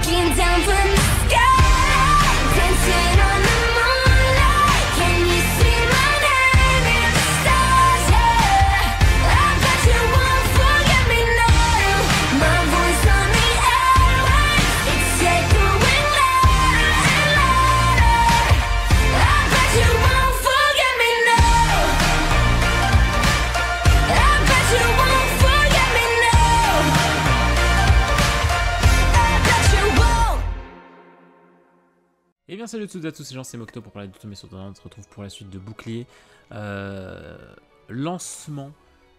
looking down from the sky, dancing on the moonlight. Can you see my name in the stars? Yeah, I bet you won't forget me now. My voice on the airwaves, it's echoing louder and louder. I bet you won't forget me now. I bet you won't forget me now. I bet you won't. Et bien salut à toutes et à tous, c'est Jean, c'est Mokto pour parler de tout, mais surtout on se retrouve pour la suite de Bouclier. Lancement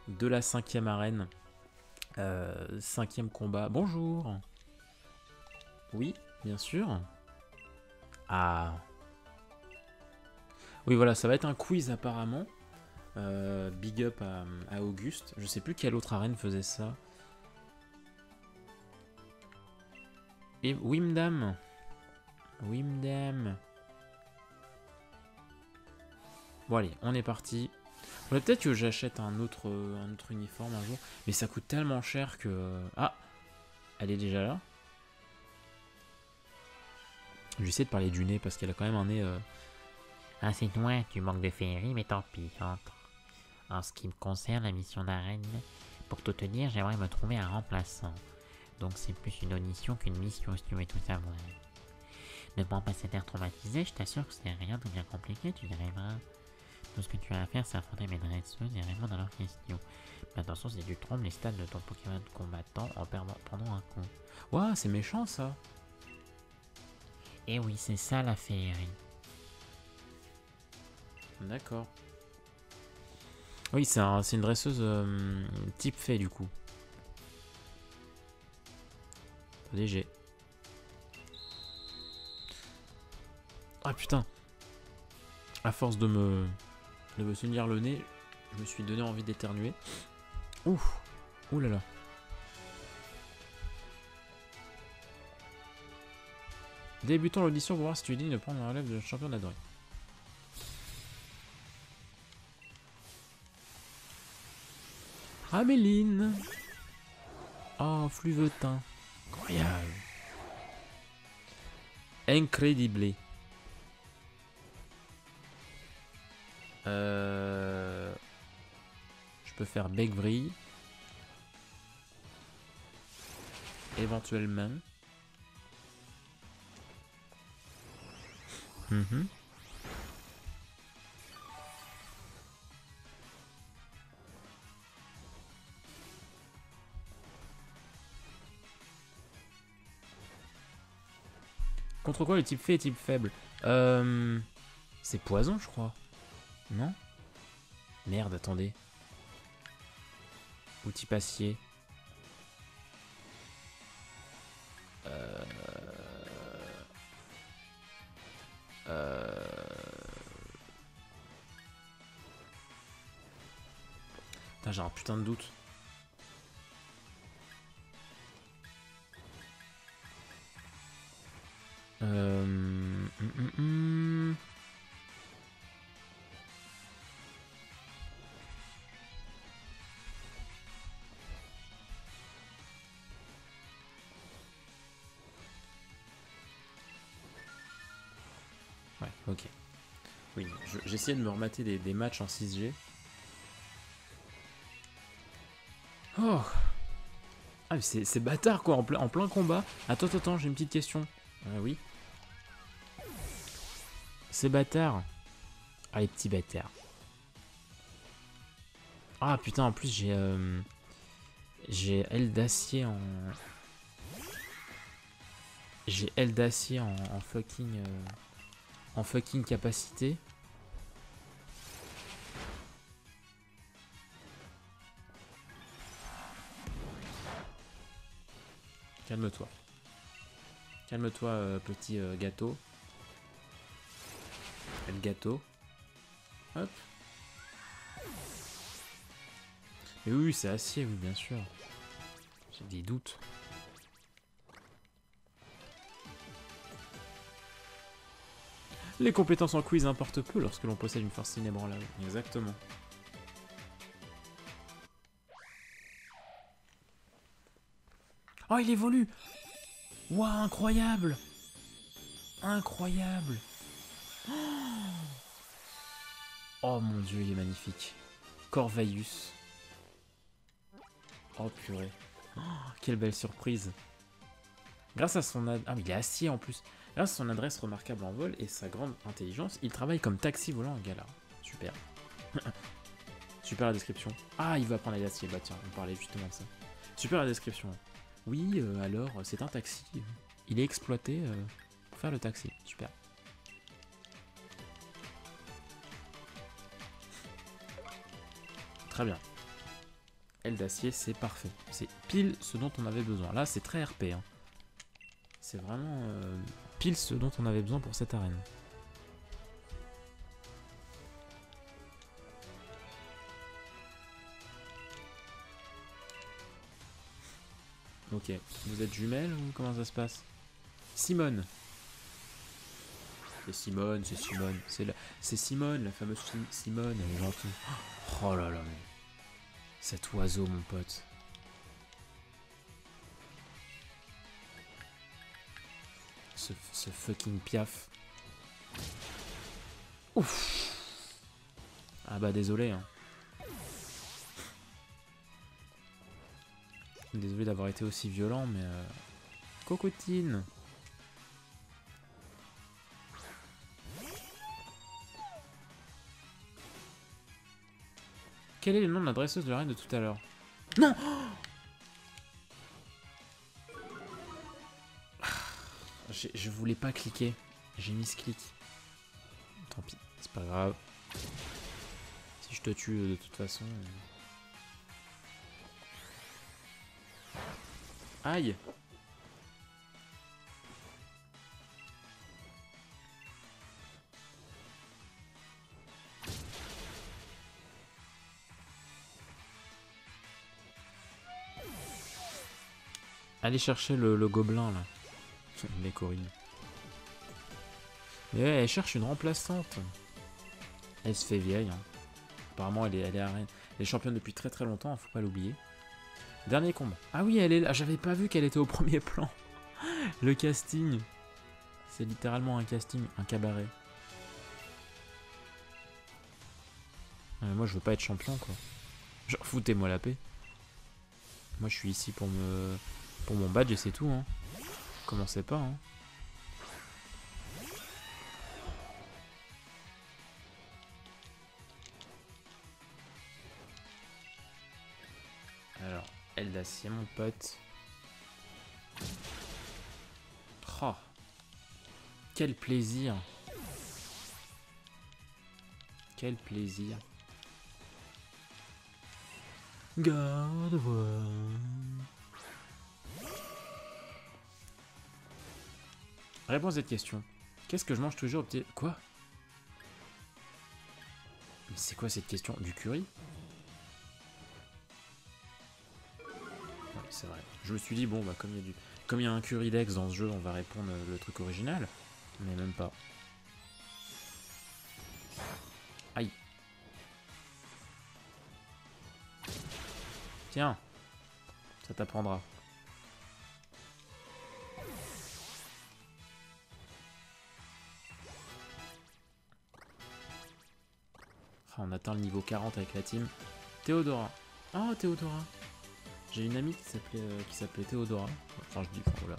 de la 5e arène. 5e combat. Bonjour. Oui, bien sûr. Ah. Oui, voilà, ça va être un quiz apparemment. Big up à Auguste. Je sais plus quelle autre arène faisait ça. Et Wimdam. Wimdam. Bon allez, on est parti. Peut-être que j'achète un autre uniforme un jour. Mais ça coûte tellement cher que... Ah, elle est déjà là. Je vais essayer de parler du nez parce qu'elle a quand même un nez... Ah, c'est toi, tu manques de féerie, mais tant pis. En ce qui me concerne, la mission d'arène, pour tout te dire, j'aimerais me trouver un remplaçant. Donc c'est plus une audition qu'une mission, si tu veux tout savoir. Ne prends pas cet air traumatisé, je t'assure que c'est rien de bien compliqué, tu y arriveras. Tout ce que tu as à faire, c'est affronter mes dresseuses et répondre à leurs questions. Mais attention, si tu trompes les stades de ton Pokémon combattant en prenant un coup. Ouah, c'est méchant ça. Et oui, c'est ça la féerie. D'accord. Oui, c'est une dresseuse type fée du coup. Léger. Ah putain. À force de me tenir le nez, je me suis donné envie d'éternuer. Ouh. Ouh là là. Débutons l'audition pour voir si tu es digne de prendre la relève de champion d'Adoré. Améline. Oh, Fluvetin. Incroyable. Incredible. Je peux faire Beckvrille. Éventuellement. Contre quoi le type fée et type faible? C'est poison, je crois. Non? Merde, attendez. Ou type acier. Putain, j'ai un putain de doute. Ouais, ok. Oui, j'essayais de me remater des matchs en 6G. Oh! Ah, mais c'est bâtard quoi, en plein combat. Attends, j'ai une petite question. Oui. C'est bâtard. Ah, les petits bâtards. Ah putain, en plus j'ai aile d'acier en... J'ai aile d'acier en fucking... en fucking capacité. Calme-toi. Calme-toi, petit gâteau. Le gâteau. Hop. Et oui, c'est acier, oui, bien sûr. J'ai des doutes. Les compétences en quiz importent peu lorsque l'on possède une force inébranlable. Exactement. Oh, il évolue! Waouh, incroyable! Incroyable! Oh mon dieu, il est magnifique. Corvaius. Oh purée. Oh, quelle belle surprise. Grâce à son... Ah, mais il est acier en plus. Grâce à son adresse remarquable en vol et sa grande intelligence, il travaille comme taxi volant en gala. Super. Super la description. Ah, il va prendre l'acier. Bah tiens, on parlait justement de ça. Super la description. Oui, alors, c'est un taxi. Il est exploité pour faire le taxi. Super. Très bien. Aile d'acier, c'est parfait. C'est pile ce dont on avait besoin. Là, c'est très RP. Hein. C'est vraiment pile ce dont on avait besoin pour cette arène. Ok. Vous êtes jumelles ou comment ça se passe? Simone. C'est Simone, c'est Simone. C'est Simone, la fameuse Simone. Elle est gentille. Oh là là, mais... Cet oiseau, mon pote. Ce fucking Piaf. Ouf. Ah bah désolé. Hein. Désolé d'avoir été aussi violent, mais... Cocotine. Quel est le nom de la dresseuse de la reine de tout à l'heure? Non! Je voulais pas cliquer. J'ai mis ce clic. Tant pis, c'est pas grave. Si je te tue de toute façon... Aïe! Allez chercher le gobelin là. Les Corinne. Mais ouais, elle cherche une remplaçante. Elle se fait vieille. Hein. Apparemment, elle est à reine. Elle est championne depuis très très longtemps, faut pas l'oublier. Dernier combat. Ah oui, elle est là. J'avais pas vu qu'elle était au premier plan. Le casting. C'est littéralement un casting, un cabaret. Moi, je veux pas être champion, quoi. Genre, foutez-moi la paix. Moi, je suis ici pour mon badge et c'est tout, hein. Commencez pas, hein. Alors, aile d'acier, mon pote. Oh. Quel plaisir. Quel plaisir. Garde-moi. Réponse à cette question. Qu'est-ce que je mange toujours au petit... Quoi? Mais c'est quoi cette question? Du curry? Ouais, c'est vrai. Je me suis dit, bon, bah, comme il y a un curry d'ex dans ce jeu, on va répondre le truc original. Mais même pas. Aïe. Tiens. Ça t'apprendra. On atteint le niveau 40 avec la team. Théodora. Oh, Théodora. J'ai une amie qui s'appelait Théodora. Enfin, je dis, voilà.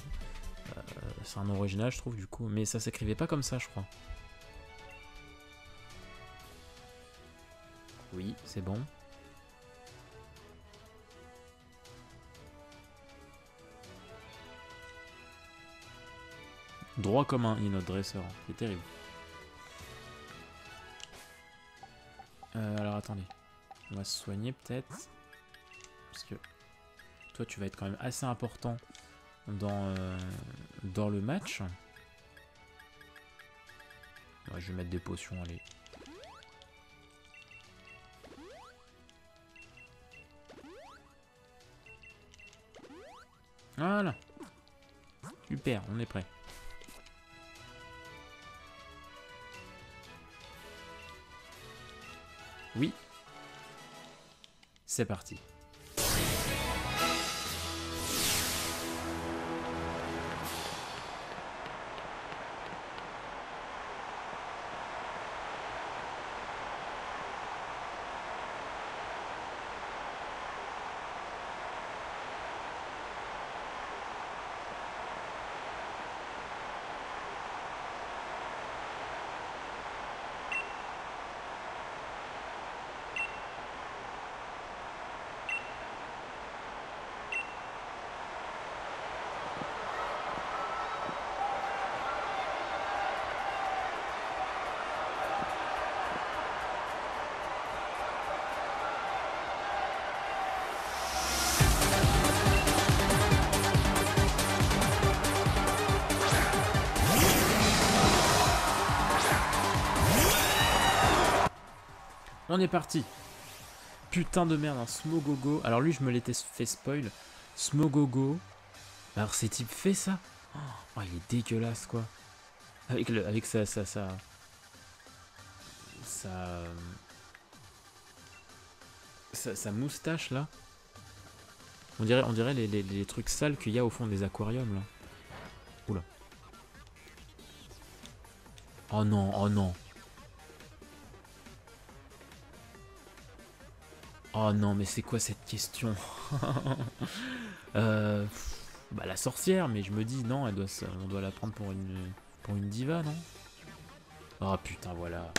C'est un nom original, je trouve, du coup. Mais ça s'écrivait pas comme ça, je crois. Oui, c'est bon. Droit comme un notre dresseur. C'est terrible. Alors attendez, on va se soigner peut-être, parce que toi tu vas être quand même assez important dans le match. Ouais, je vais mettre des potions, allez. Voilà. Super, on est prêt. Oui. C'est parti. On est parti. Putain de merde, un Smogogo. Alors lui, je me l'étais fait spoil. Smogogo. Alors ces types fait ça. Oh, il est dégueulasse, quoi. Avec sa moustache, là. On dirait les trucs sales qu'il y a au fond des aquariums, là. Oula. Oh non, oh non. Oh non, mais c'est quoi cette question? Bah la sorcière, mais je me dis non, on doit la prendre pour une diva, non? Oh putain, voilà.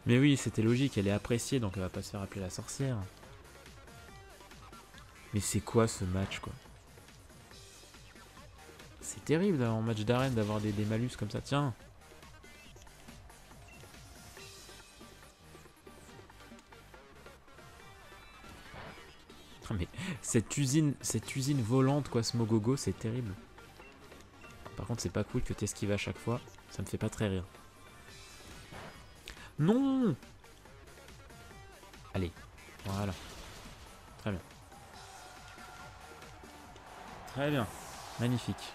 Mais oui, c'était logique, elle est appréciée, donc elle va pas se faire appeler la sorcière. Mais c'est quoi ce match, quoi? C'est terrible en match d'arène d'avoir des malus comme ça, tiens. Mais cette usine volante, quoi, Smogogo, c'est terrible. Par contre, c'est pas cool que t'esquives à chaque fois. Ça me fait pas très rire. Non! Allez, voilà. Très bien. Très bien. Magnifique.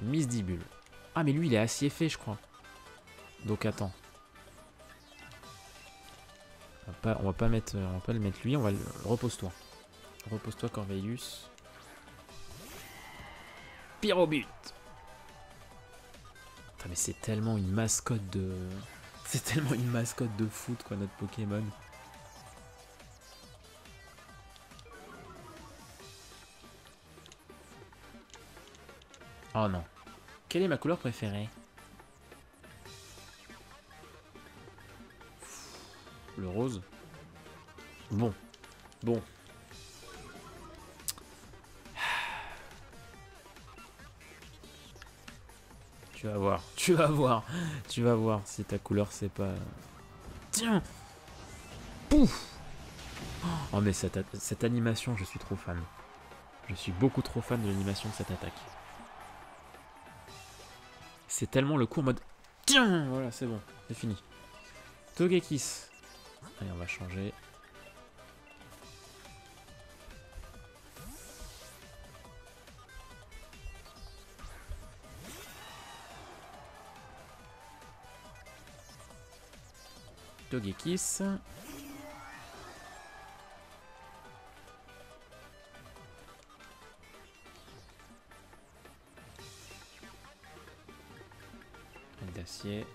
Misdibule. Ah, mais lui, il est acier-fait, je crois. Donc, attends. On va pas le mettre lui, on va le... Repose-toi. Repose-toi, Corvelius. Pyrobut. Putain, mais c'est tellement une mascotte de... C'est tellement une mascotte de foot, quoi, notre Pokémon. Oh non. Quelle est ma couleur préférée? Le rose. Bon. Bon. Tu vas voir. Tu vas voir. Tu vas voir si ta couleur c'est pas... Tiens. Pouf. Oh mais cette animation, je suis trop fan. Je suis beaucoup trop fan de l'animation de cette attaque. C'est tellement le coup en mode... Tiens. Voilà, c'est bon. C'est fini. Togekiss. Allez, on va changer. Togekiss. D'acier.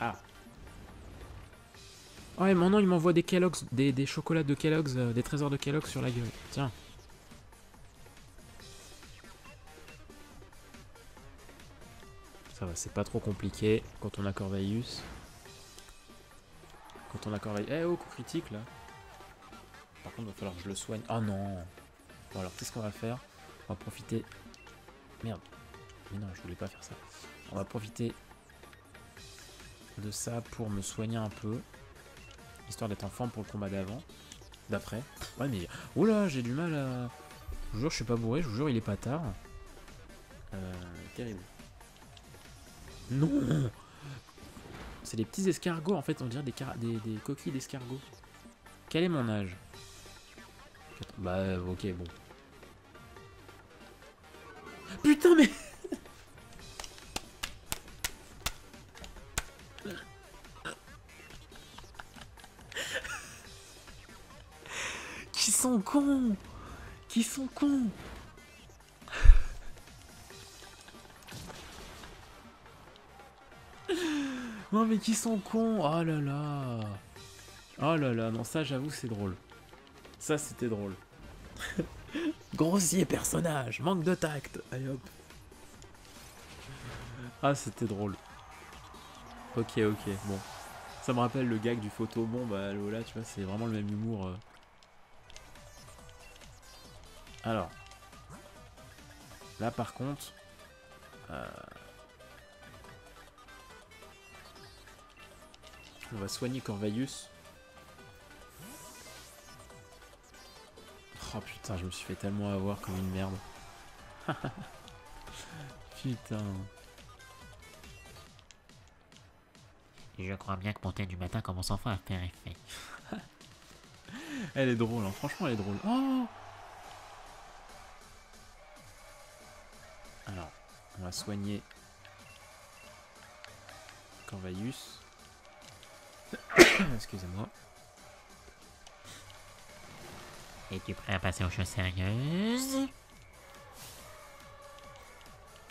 Ah. Oh, et maintenant il m'envoie des Kellogg's, des chocolats de Kellogg's, des trésors de Kellogg's sur la gueule. Tiens. Ça va, c'est pas trop compliqué quand on a Corvelius. Quand on a Corvelius... Eh oh, coup critique là. Par contre, il va falloir que je le soigne. Oh non. Bon alors, qu'est-ce qu'on va faire? On va profiter... Merde. Mais non, je voulais pas faire ça. On va profiter de ça pour me soigner un peu. Histoire d'être en forme pour le combat d'avant. D'après. Ouais mais... Oula, j'ai du mal à... Je vous jure, je suis pas bourré. Je vous jure, il est pas tard. Terrible. Non. C'est des petits escargots en fait. On dirait des coquilles d'escargots. Quel est mon âge? Bah ok, bon. Putain mais... Qui sont cons! Qui sont cons! Non mais qui sont cons! Oh là là! Oh là là, non ça j'avoue c'est drôle. Ça c'était drôle. Grossier personnage, manque de tact. Allez hop. Ah c'était drôle. Ok, bon. Ça me rappelle le gag du photobombe à Lola, tu vois, c'est vraiment le même humour. Alors. Là par contre... on va soigner Corvelius. Oh putain, je me suis fait tellement avoir comme une merde. Putain. Je crois bien que mon thé du matin commence enfin à faire effet. Elle est drôle, hein. Franchement, elle est drôle. Oh. Alors, on va soigner Corvaius. Excusez-moi. Es-tu prêt à passer aux choses sérieuses?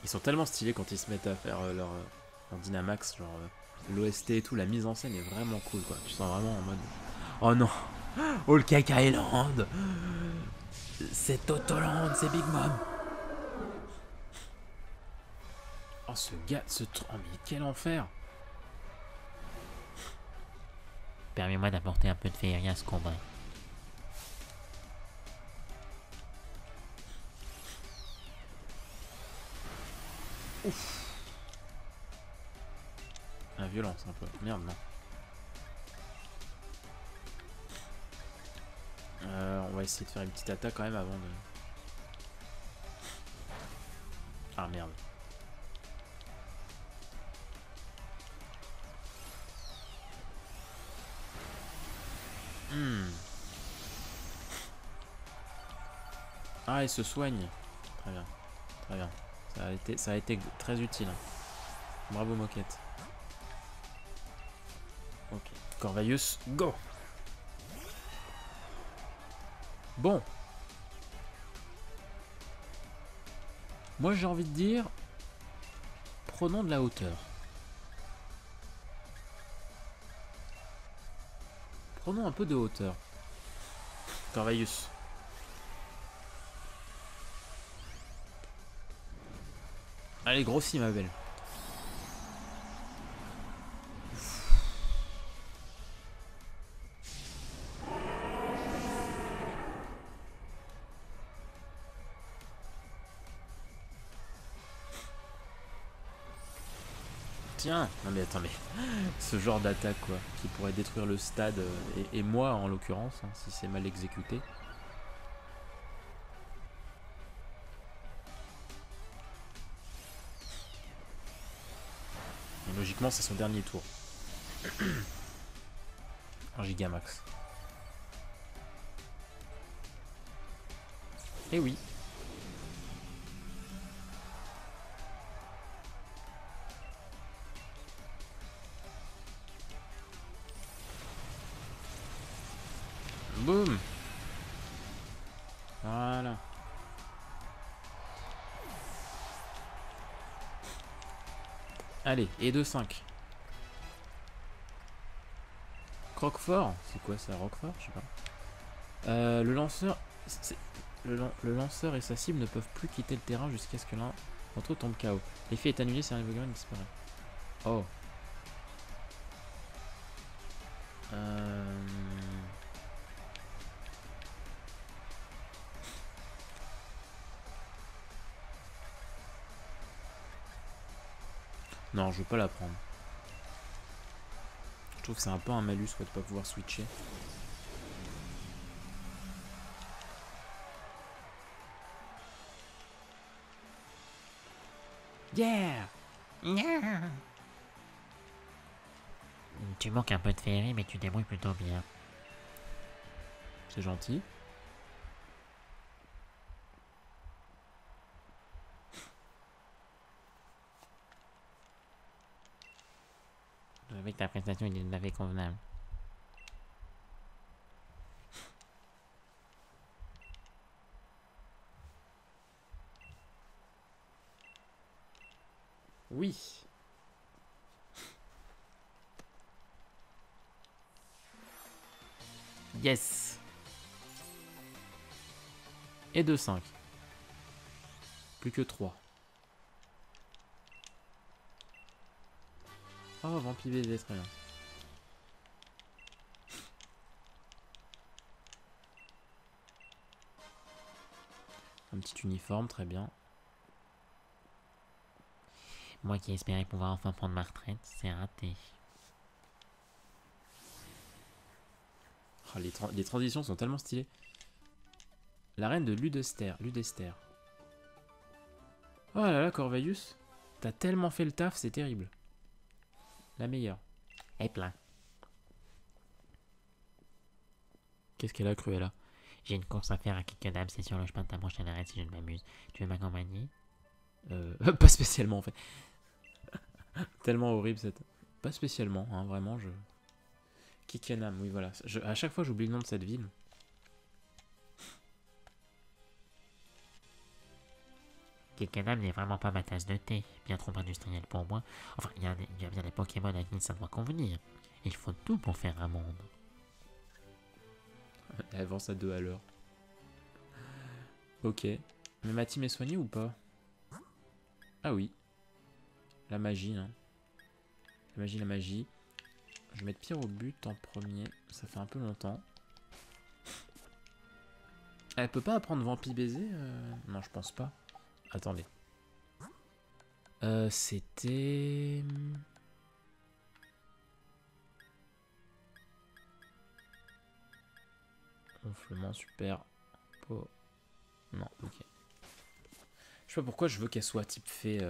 Ils sont tellement stylés quand ils se mettent à faire leur Dynamax, genre l'OST et tout, la mise en scène est vraiment cool quoi. Tu sens vraiment en mode oh non, oh le Caca Island, c'est Totoland, c'est Big Mom. Oh ce gars, oh mais quel enfer. Permets-moi d'apporter un peu de féerie à ce combat. La violence un peu, merde non. On va essayer de faire une petite attaque quand même avant de... Ah merde. Ah, il se soigne. Très bien. Très bien. Ça a été très utile. Bravo Moquette. Ok. Corvaius, go. Bon. Moi j'ai envie de dire... Prenons de la hauteur. Prenons un peu de hauteur. Corvaius. Allez, grossis ma belle. Tiens, non mais attends mais ce genre d'attaque quoi, qui pourrait détruire le stade et moi en l'occurrence, hein, si c'est mal exécuté. Et logiquement c'est son dernier tour. Un Gigamax. Eh oui. Boum. Voilà. Allez, et de 5. Croquefort, c'est quoi ça, Roquefort? Je sais pas. Le lanceur... Le lanceur et sa cible ne peuvent plus quitter le terrain jusqu'à ce que l'un d'entre eux tombe KO. L'effet est annulé si un Evogamon disparaît. Oh. Non, je veux pas la prendre. Je trouve que c'est un peu un malus quoi, de pas pouvoir switcher. Yeah! Tu manques un peu de féerie, mais tu débrouilles plutôt bien. C'est gentil. Avec ta prestation, il est tout à fait convenable. Oui. Yes. Et de 5. Plus que 3. Oh, Vampire BD, très bien. Un petit uniforme, très bien. Moi qui espérais pouvoir enfin prendre ma retraite, c'est raté. Oh, les transitions sont tellement stylées. La reine de Ludester. Oh là là, Corvaius. T'as tellement fait le taf, c'est terrible. La meilleure. Et plein. Qu'est-ce qu'elle a, Cruella? J'ai une course à faire à Kikadam, c'est sur le chemin de ta prochaine arrêt si je ne m'amuse. Tu veux m'accompagner? Pas spécialement, en fait. Tellement horrible, cette... Pas spécialement, hein, vraiment, je... Kickenham, oui, voilà. À chaque fois, j'oublie le nom de cette ville. Kikadam n'est vraiment pas ma tasse de thé, bien trop industriel pour moi. Enfin, il y a bien des Pokémon à qui ça doit convenir. Il faut tout pour faire un monde. Elle avance à 2 à l'heure. Ok. Mais ma team est soignée ou pas? Ah oui. La magie, hein. La magie, la magie. Je vais mettre Pierre au but en premier. Ça fait un peu longtemps. Elle peut pas apprendre Vampi Baiser Non, je pense pas. Attendez. C'était... Ronflement, super. Oh. Non, ok. Je sais pas pourquoi je veux qu'elle soit type fée,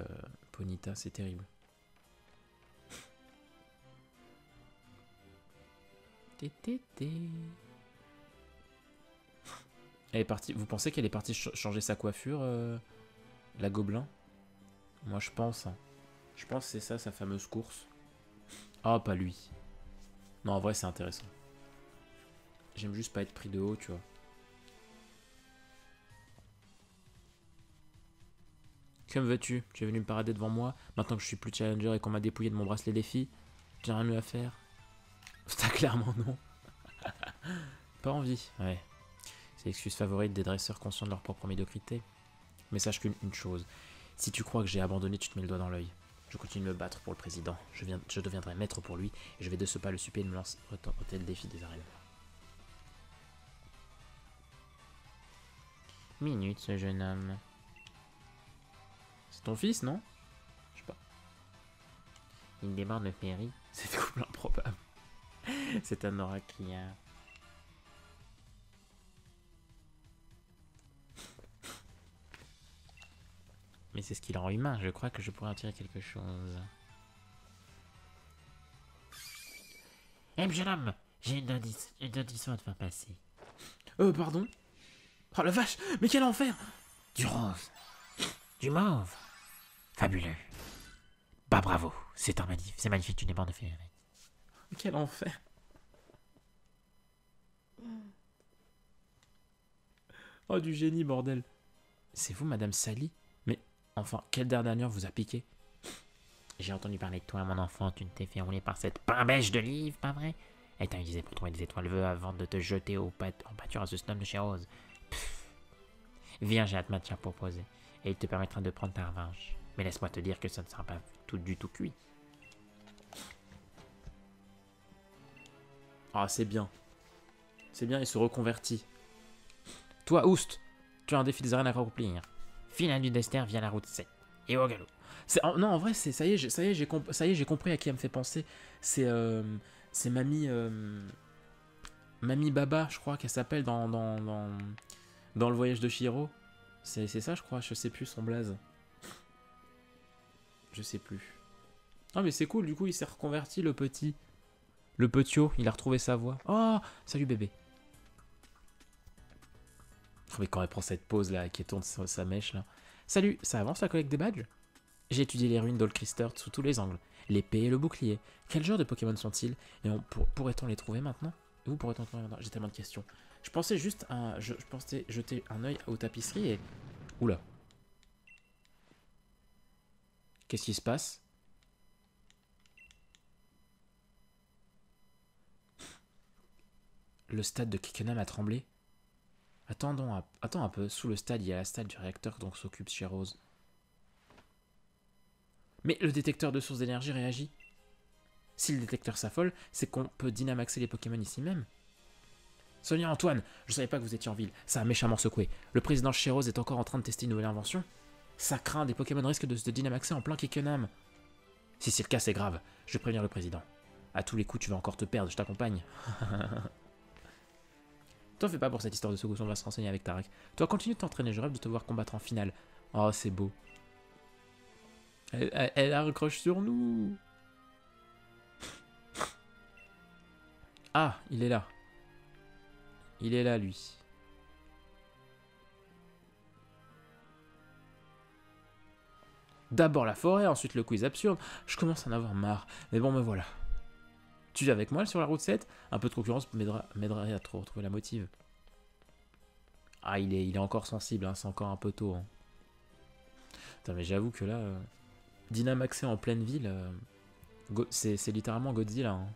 Ponyta, c'est terrible. Elle est partie. Vous pensez qu'elle est partie changer sa coiffure, la gobelin? Moi je pense. Hein. Je pense que c'est ça sa fameuse course. Ah, pas lui. Non, en vrai c'est intéressant. J'aime juste pas être pris de haut, tu vois. Que me veux-tu? Tu es venu me parader devant moi, maintenant que je suis plus challenger et qu'on m'a dépouillé de mon bracelet défi? J'ai rien mieux à faire. T'as clairement non. Pas envie, ouais. C'est l'excuse favorite des dresseurs conscients de leur propre médiocrité. Mais sache qu'une chose, si tu crois que j'ai abandonné, tu te mets le doigt dans l'œil. Je continue de me battre pour le président. Je deviendrai maître pour lui, et je vais de ce pas le supper et me lancer le défi des arènes. Minute, ce jeune homme. C'est ton fils, non? Je sais pas. Il déborde le ferry. C'est double improbable. C'est un oracle. Mais c'est ce qui le rend humain. Je crois que je pourrais en tirer quelque chose. Eh, jeune homme, j'ai une audition à te faire passer. Pardon? Oh la vache! Mais quel enfer! Du rose. Du mauve. Fabuleux. Bah bravo, c'est magnifique, tu débordes de féerie. Quel enfer! Oh, du génie, bordel! C'est vous, Madame Sally? Mais, enfin, quelle dernière vous a piqué? J'ai entendu parler de toi, mon enfant, tu ne t'es fait rouler par cette pain-bêche de livre, pas vrai? Et t'as utilisé pour trouver des étoiles vœux avant de te jeter en pâture à ce snob de chez Rose. Viens, j'ai hâte de te proposer, et il te permettra de prendre ta revanche. Mais laisse-moi te dire que ça ne sera pas du tout cuit. Ah, c'est bien. C'est bien, il se reconvertit. Toi, Oust, tu as un défi des arènes à accomplir. File un du Dester via la route 7. Et au galop. Non, en vrai, ça y est, j'ai compris à qui elle me fait penser. C'est Mamie... Mamie Baba, je crois qu'elle s'appelle dans le voyage de Chihiro. C'est ça, je crois, je sais plus son blaze. Je sais plus. Ah, mais c'est cool, du coup, il s'est reconverti, le petit. Le petio, il a retrouvé sa voix. Oh, salut bébé. Oh, mais quand elle prend cette pause là, qui tourne sa mèche là. Salut, ça avance la collecte des badges? J'ai étudié les ruines d'Olcrister sous tous les angles. L'épée et le bouclier. Quel genre de Pokémon sont-ils? Et pourrait-on les trouver maintenant? Et où pourrait-on trouver maintenant? J'ai tellement de questions. Je pensais juste je pensais jeter un œil aux tapisseries et... Oula. Qu'est-ce qui se passe? Le stade de Kickenham a tremblé. Attends un peu. Sous le stade, il y a la salle du réacteur dont s'occupe chez Rose. Mais le détecteur de source d'énergie réagit. Si le détecteur s'affole, c'est qu'on peut dynamaxer les Pokémon ici même. Sonia, Antoine, je savais pas que vous étiez en ville. Ça a méchamment secoué. Le président chez Rose est encore en train de tester une nouvelle invention. Ça craint, des Pokémon risquent de se dynamaxer en plein Kickenham. Si c'est le cas, c'est grave. Je vais prévenir le président. À tous les coups, tu vas encore te perdre, je t'accompagne. T'en fais pas pour cette histoire de secousse, on va se renseigner avec Tarak. Toi, continue de t'entraîner, je rêve de te voir combattre en finale. Oh, c'est beau. Elle accroche sur nous. Ah, il est là. Il est là, lui. D'abord la forêt, ensuite le quiz absurde. Je commence à en avoir marre. Mais bon, me voilà. Tu viens avec moi sur la route 7? Un peu de concurrence m'aiderait à trop retrouver la motive. Ah, il est encore sensible, hein, c'est encore un peu tôt. Hein. Putain, mais j'avoue que là, Dynamaxé en pleine ville, c'est littéralement Godzilla. Hein.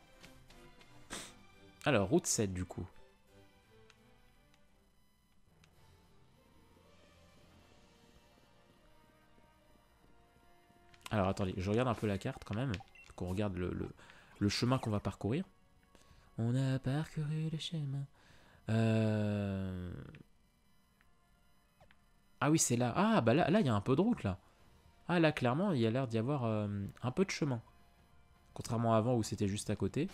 Alors, route 7 du coup. Alors attendez, je regarde un peu la carte quand même. Qu'on regarde le chemin qu'on va parcourir. On a parcouru le chemin. Ah oui, c'est là. Ah bah là, il y a un peu de route là. Ah là, clairement, il y a l'air d'y avoir un peu de chemin. Contrairement à avant où c'était juste à côté.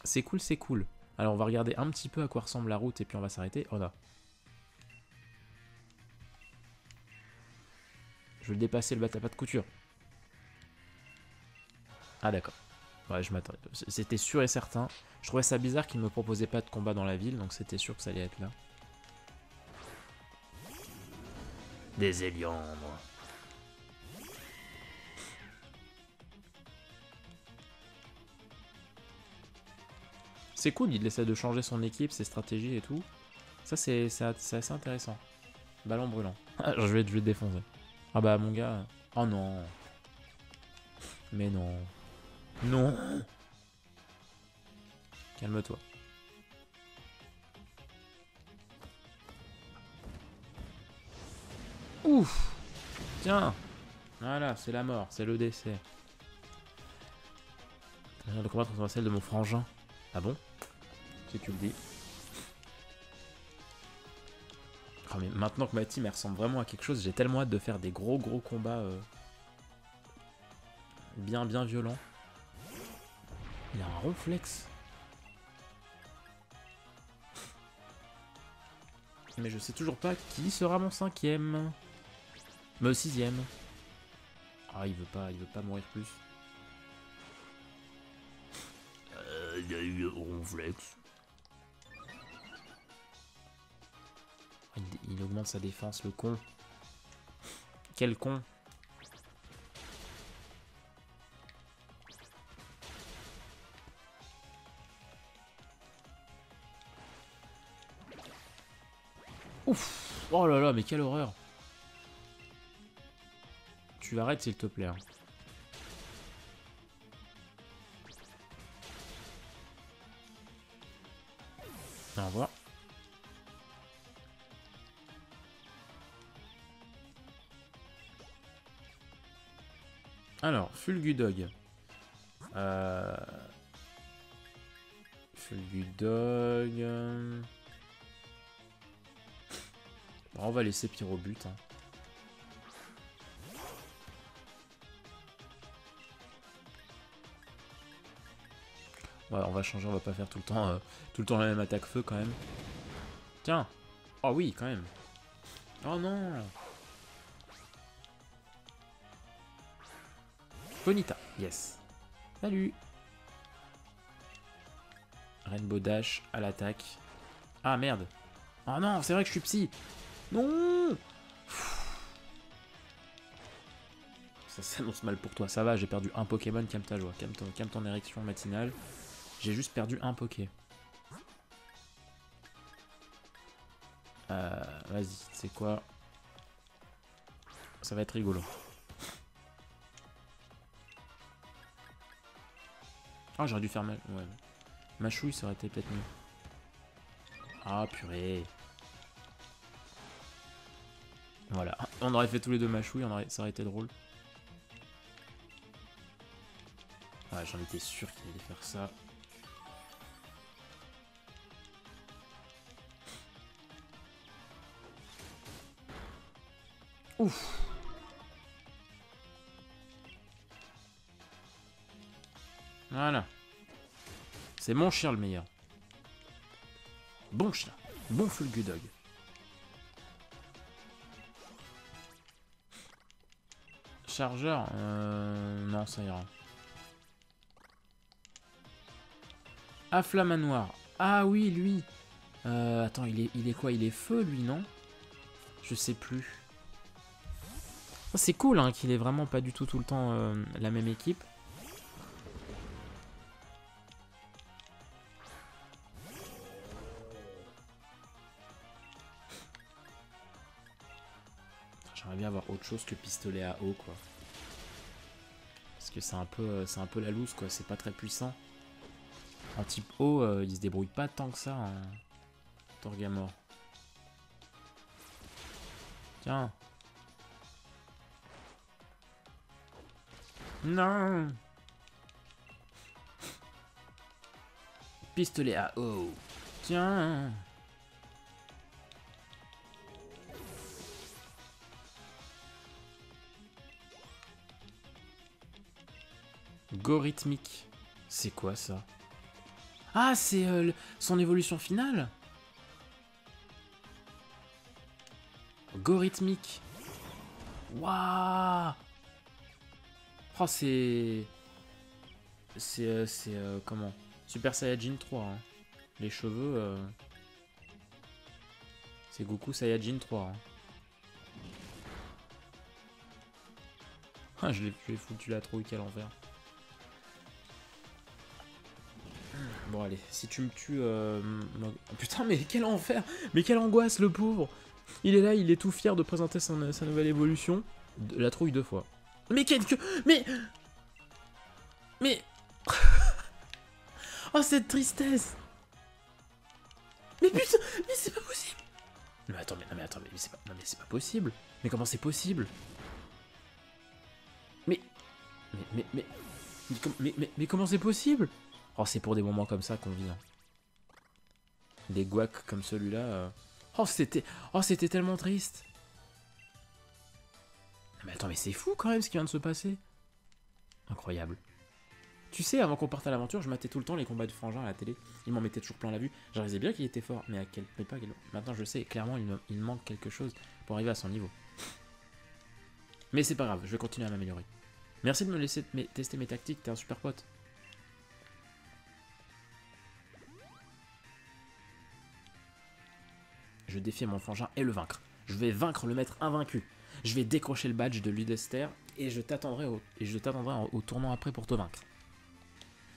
C'est cool, c'est cool. Alors on va regarder un petit peu à quoi ressemble la route et puis on va s'arrêter. Oh là. Je vais dépasser le bat à pas de couture. Ah d'accord. Ouais, je m'attendais. C'était sûr et certain. Je trouvais ça bizarre qu'il ne me proposait pas de combat dans la ville, donc c'était sûr que ça allait être là. Des héliandres. C'est cool, il essaie de changer son équipe, ses stratégies et tout. Ça, c'est assez intéressant. Ballon brûlant. Je vais te défoncer. Ah bah, mon gars... Oh non. Mais non. Non. Calme-toi. Ouf. Tiens. Voilà, c'est la mort, c'est le décès. Le combat contre celle de mon frangin. Ah bon? Si tu le dis. Oh mais maintenant que ma team elle ressemble vraiment à quelque chose, j'ai tellement hâte de faire des gros combats bien violents. Il a un ronflex. Mais je sais toujours pas qui sera mon 5ème. Mais au 6ème. Ah, il veut pas mourir plus. Il a eu ronflex. Il augmente sa défense, le con. Quel con. Ouf. Oh là là, mais quelle horreur. Tu arrêtes s'il te plaît. Hein. Au revoir. Alors, Fulgudog. Fulgudog. Bon, on va laisser Pyrobut. Hein. Ouais, on va changer, on va pas faire tout le temps la même attaque feu quand même. Tiens. Oh oui, quand même. Oh non. Bonita, yes. Salut. Rainbow Dash à l'attaque. Ah merde. Oh non, c'est vrai que je suis psy. Non. Ça s'annonce mal pour toi. Ça va, j'ai perdu un Pokémon, calme ta joie. Calme ton érection matinale. J'ai juste perdu un Poké. Vas-y, c'est quoi? Ça va être rigolo. Ah, j'aurais dû faire ouais. Machouille, ça aurait été peut-être mieux. Ah, purée. Voilà. On aurait fait tous les deux Machouille, ça aurait été drôle. Ouais, j'en étais sûr qu'il allait faire ça. Ouf. Voilà. C'est mon chien le meilleur. Bon chien. Bon chargeur. Non, ça ira. Afflamanoir. Ah oui, lui. Attends, il est quoi? Il est feu, lui, non? Je sais plus. Oh, c'est cool hein, qu'il ait vraiment pas du tout le temps la même équipe. J'aimerais bien avoir autre chose que pistolet à eau, quoi. Parce que c'est un peu la loose, quoi. C'est pas très puissant. En type eau, il se débrouille pas tant que ça en Torgamor. Tiens. Non. Pistolet à eau. Tiens. Gorithmique. C'est quoi ça? Ah, c'est son évolution finale? Gorithmique. Waouh. Oh, c'est comment? Super Saiyajin 3. Hein. Les cheveux. C'est Goku Saiyajin 3. Hein. Ah, je l'ai foutu la trouille, quel enfer. Bon, allez, si tu me tues. Putain, mais quel enfer! Mais quelle angoisse, le pauvre! Il est là, il est tout fier de présenter sa nouvelle évolution. La trouille 2 fois. Mais Mais oh, cette tristesse! Mais putain! Mais c'est pas possible! Mais attends, mais c'est pas... Non, mais c'est pas possible! Mais comment c'est possible? Mais comment c'est possible? Oh, c'est pour des moments comme ça qu'on vit. Hein. Des guacs comme celui-là. Oh, c'était tellement triste. Mais attends, mais c'est fou quand même ce qui vient de se passer. Incroyable. Tu sais, avant qu'on parte à l'aventure, je matais tout le temps les combats de frangins à la télé. Il m'en mettait toujours plein la vue. Je réalisais bien qu'il était fort, mais à quel pas. Maintenant, je sais, clairement, il manque quelque chose pour arriver à son niveau. Mais c'est pas grave, je vais continuer à m'améliorer. Merci de me laisser tester mes tactiques, t'es un super pote. Je défie mon frangin et le vaincre. Je vais vaincre le maître invaincu. Je vais décrocher le badge de Ludester et je t'attendrai au tournant après pour te vaincre.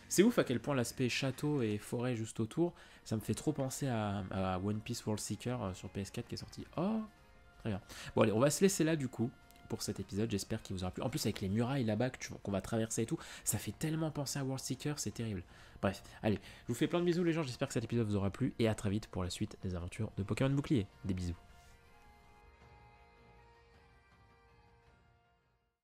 C'est ouf à quel point l'aspect château et forêt juste autour, ça me fait trop penser à One Piece World Seeker sur PS4 qui est sorti. Oh, très bien. Bon allez, on va se laisser là du coup pour cet épisode. J'espère qu'il vous aura plu. En plus avec les murailles là-bas qu'on va traverser et tout, ça fait tellement penser à World Seeker, c'est terrible. Bref, allez, je vous fais plein de bisous les gens, j'espère que cet épisode vous aura plu et à très vite pour la suite des aventures de Pokémon Bouclier. Des bisous.